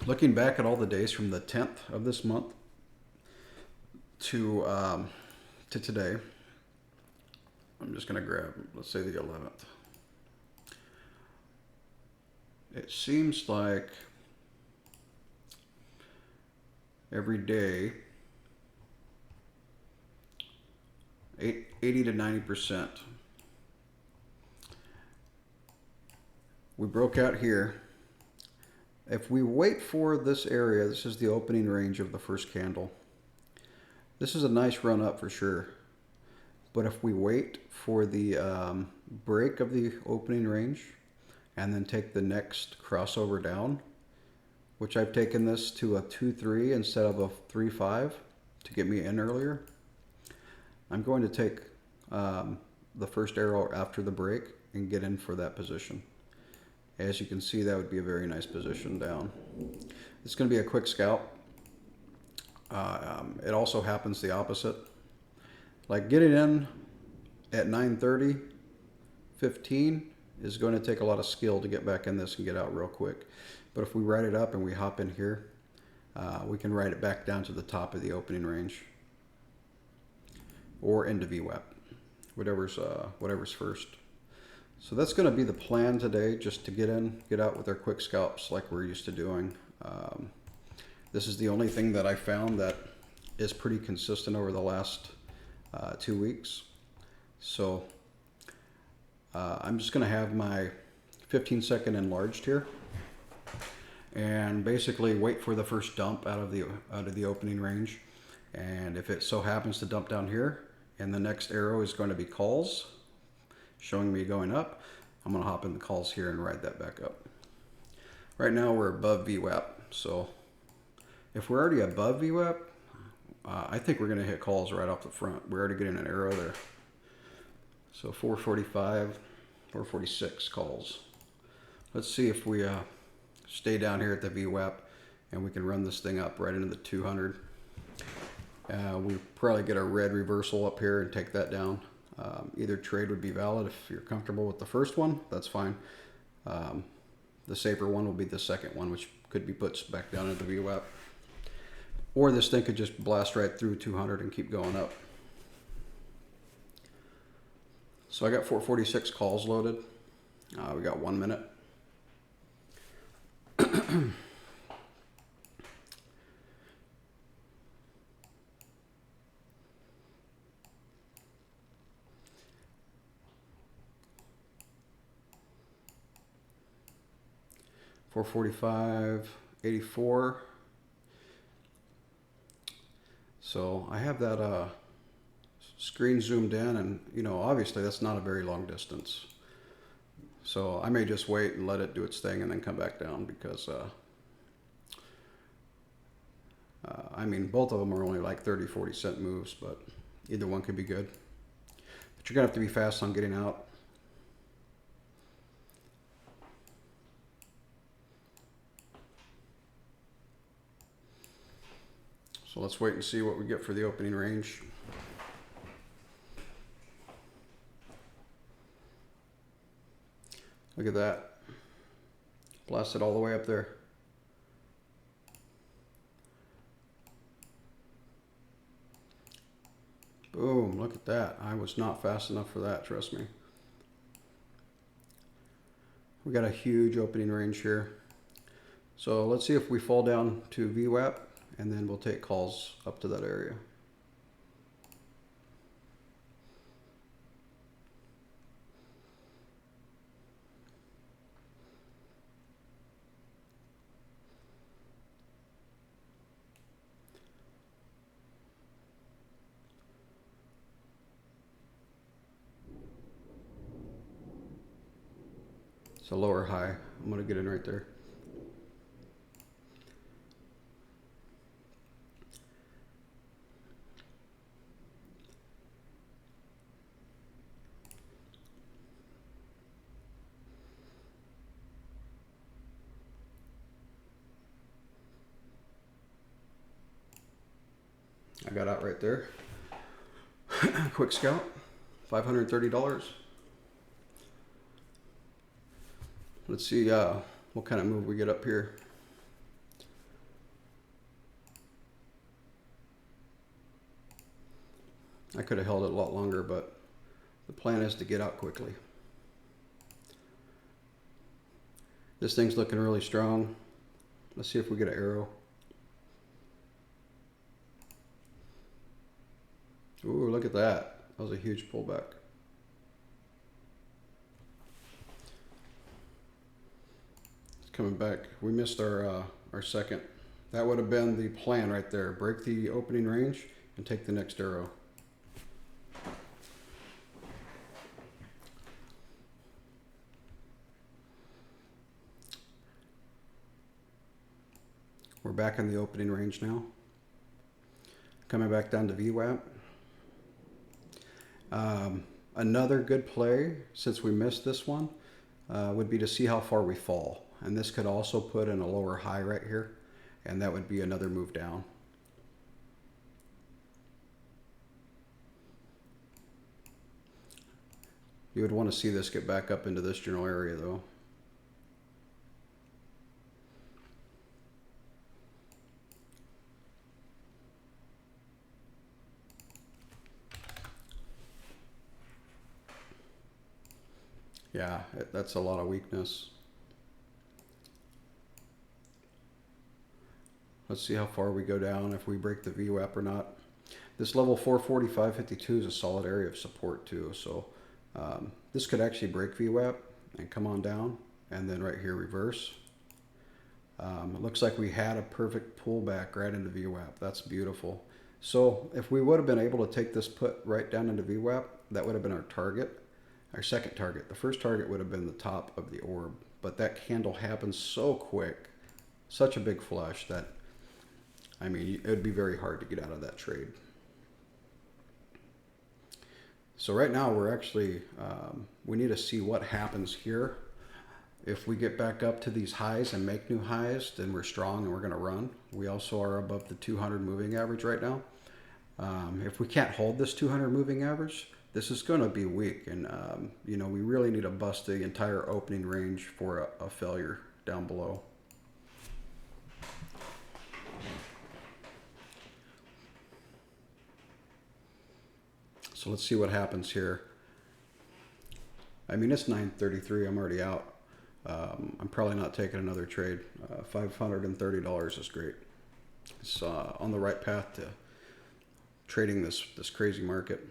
Looking back at all the days from the 10th of this month to today, I'm just going to grab, let's say, the 11th. It seems like every day, 80 to 90%. We broke out here. If we wait for this area, this is the opening range of the first candle. This is a nice run up for sure. But if we wait for the break of the opening range and then take the next crossover down, which I've taken this to a 2-3 instead of a 3-5 to get me in earlier, I'm going to take the first arrow after the break and get in for that position. As you can see, that would be a very nice position down. It's going to be a quick scalp. It also happens the opposite. Like getting in at 9:30, 15 is going to take a lot of skill to get back in this and get out real quick. But if we ride it up and we hop in here, we can ride it back down to the top of the opening range or into VWAP, whatever's first. So that's going to be the plan today, just to get in, get out with our quick scalps like we're used to doing. This is the only thing that I found that is pretty consistent over the last 2 weeks. So I'm just going to have my 15-second enlarged here and basically wait for the first dump out of the opening range. And if it so happens to dump down here and the next arrow is going to be calls, showing me going up, I'm going to hop in the calls here and ride that back up. Right now we're above VWAP, so if we're already above VWAP, I think we're going to hit calls right off the front. We're already getting an arrow there. So 445, 446 calls. Let's see if we stay down here at the VWAP and we can run this thing up right into the 200. We probably get a red reversal up here and take that down. Either trade would be valid. If you're comfortable with the first one, that's fine. The safer one will be the second one, which could be put back down into the VWAP. Or this thing could just blast right through 200 and keep going up. So I got 446 calls loaded. We got 1 minute. 445, 84. So I have that screen zoomed in, and obviously that's not a very long distance. So I may just wait and let it do its thing and then come back down, because I mean, both of them are only like 30-40 cent moves, but either one could be good. But you're gonna have to be fast on getting out. So let's wait and see what we get for the opening range. Look at that. Blasted all the way up there. Boom, look at that. I was not fast enough for that, trust me. We got a huge opening range here. So let's see if we fall down to VWAP, and then we'll take calls up to that area. It's a lower high. I'm gonna get in right there. I got out right there. Quick scout, $530. Let's see what kind of move we get up here. I could have held it a lot longer, but the plan is to get out quickly. This thing's looking really strong. Let's see if we get an arrow. Ooh, look at that. That was a huge pullback. It's coming back. We missed our second. That would have been the plan right there. Break the opening range and take the next arrow. We're back in the opening range now. Coming back down to VWAP. Another good play, since we missed this one, would be to see how far we fall. And this could also put in a lower high right here, and that would be another move down. You would want to see this get back up into this general area though. Yeah, that's a lot of weakness. Let's see how far we go down, if we break the VWAP or not. This level 445.52 is a solid area of support too, so this could actually break VWAP and come on down, and then right here reverse. It looks like we had a perfect pullback right into VWAP. That's beautiful. So if we would have been able to take this put right down into VWAP, that would have been our target, our second target. The first target would have been the top of the orb, but that candle happened so quick, such a big flush that, I mean, it would be very hard to get out of that trade. So right now we're actually, we need to see what happens here. If we get back up to these highs and make new highs, then we're strong and we're going to run. We also are above the 200 moving average right now. If we can't hold this 200 moving average, this is going to be weak. And, you know, we really need to bust the entire opening range for a failure down below. So let's see what happens here. I mean, it's 9:33. I'm already out. I'm probably not taking another trade. $530 is great. It's on the right path to trading this crazy market.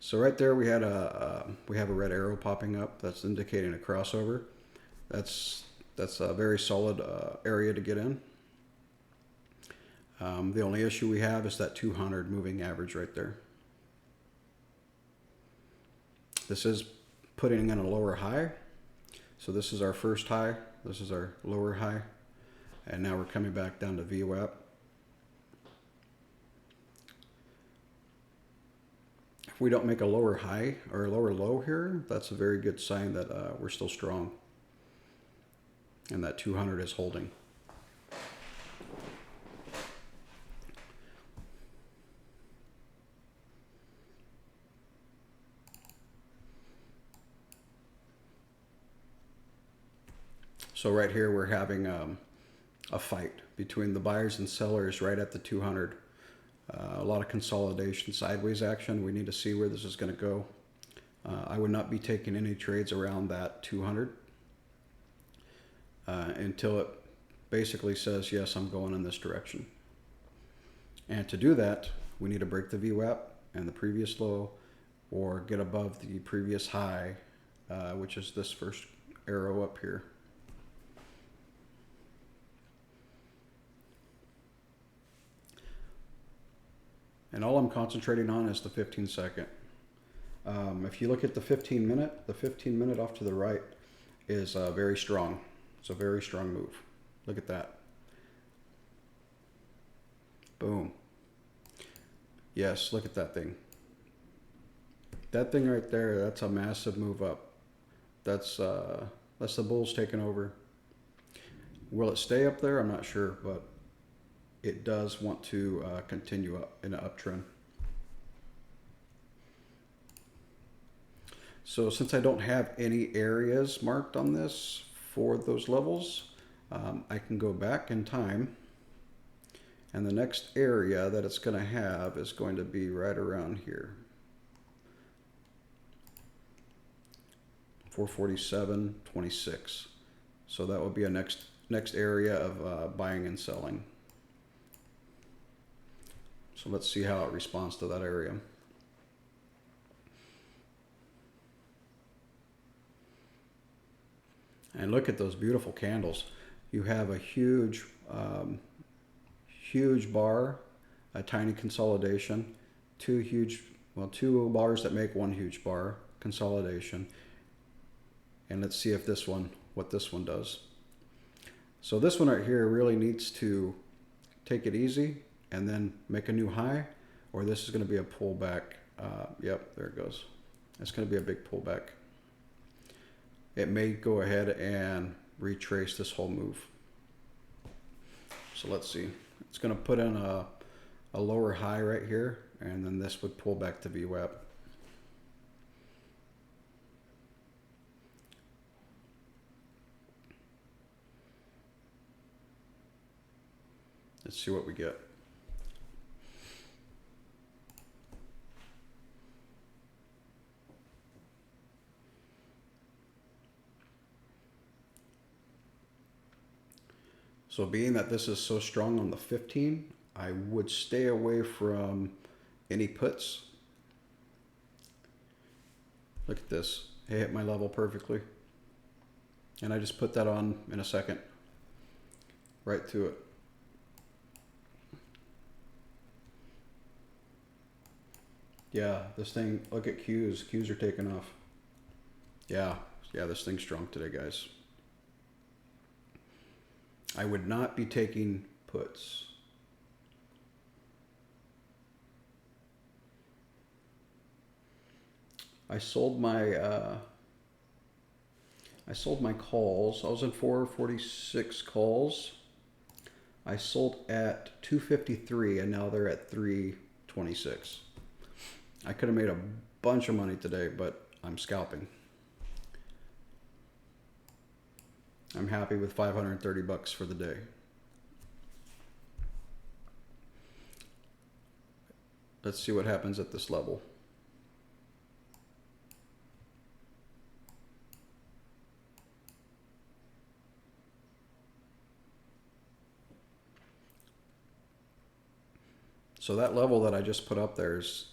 So right there we have a red arrow popping up. That's indicating a crossover. That's a very solid area to get in. The only issue we have is that 200 moving average right there. This is putting in a lower high. So this is our first high. This is our lower high. And now we're coming back down to VWAP. If we don't make a lower high or a lower low here, that's a very good sign that we're still strong. And that 200 is holding. So right here we're having a fight between the buyers and sellers right at the 200. A lot of consolidation, sideways action. We need to see where this is going to go. I would not be taking any trades around that 200 until it basically says, yes, I'm going in this direction. And to do that, we need to break the VWAP and the previous low, or get above the previous high, which is this first arrow up here. And all I'm concentrating on is the 15 second. If you look at the 15 minute off to the right is very strong. It's a very strong move. Look at that. Boom. Yes, look at that thing. That thing right there, that's a massive move up. That's the bulls taking over. Will it stay up there? I'm not sure, but it does want to continue up in an uptrend. So since I don't have any areas marked on this for those levels, I can go back in time And the next area that it's going to have is going to be right around here. 447.26. So that will be a next area of buying and selling. So let's see how it responds to that area. And look at those beautiful candles. You have a huge bar, a tiny consolidation, two bars that make one huge bar, consolidation. And let's see if what this one does. So this one right here really needs to take it easy and then make a new high, or this is going to be a pullback. Yep, there it goes. It's going to be a big pullback. It may go ahead and retrace this whole move. So let's see. It's going to put in a lower high right here, and then this would pull back to VWAP. Let's see what we get. So being that this is so strong on the 15, I would stay away from any puts. Look at this. It hit my level perfectly. And I just put that on in a second. Right to it. Yeah, this thing, look at Qs. Qs are taking off. Yeah, this thing's strong today, guys. I would not be taking puts. I sold my calls. I was in 446 calls. I sold at 253 and now they're at 326. I could have made a bunch of money today, but I'm scalping. I'm happy with 530 bucks for the day. Let's see what happens at this level. So that level that I just put up there is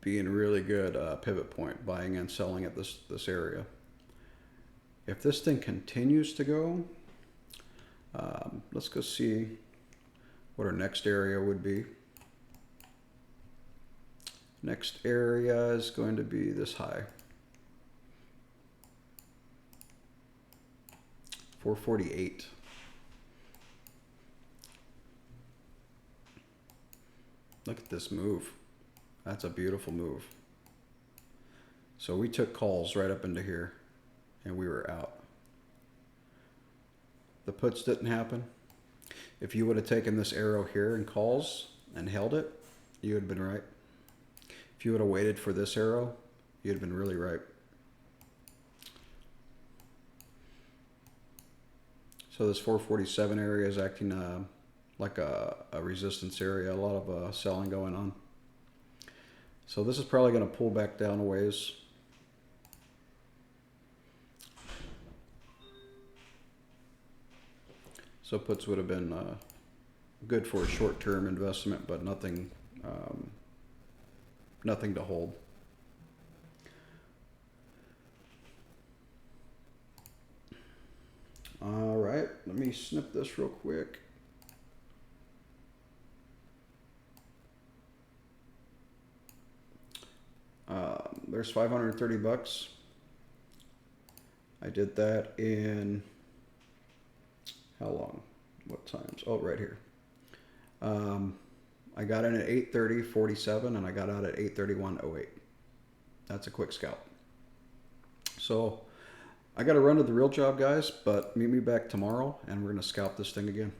being really good pivot point, buying and selling at this area. If this thing continues to go, let's go see what our next area would be. Next area is going to be this high. 448. Look at this move. That's a beautiful move. So we took calls right up into here and we were out. The puts didn't happen. If you would have taken this arrow here in calls and held it, you would have been right. If you would have waited for this arrow, you'd have been really right. So this 447 area is acting like a resistance area, a lot of selling going on. So this is probably going to pull back down a ways. So puts would have been good for a short-term investment, but nothing to hold. All right, let me snip this real quick. There's 530 bucks. I did that in how long? What times? Oh, right here. I got in at 8:30:47 and I got out at 8:31:08. That's a quick scalp. So I got to run to the real job, guys, but meet me back tomorrow and we're going to scalp this thing again.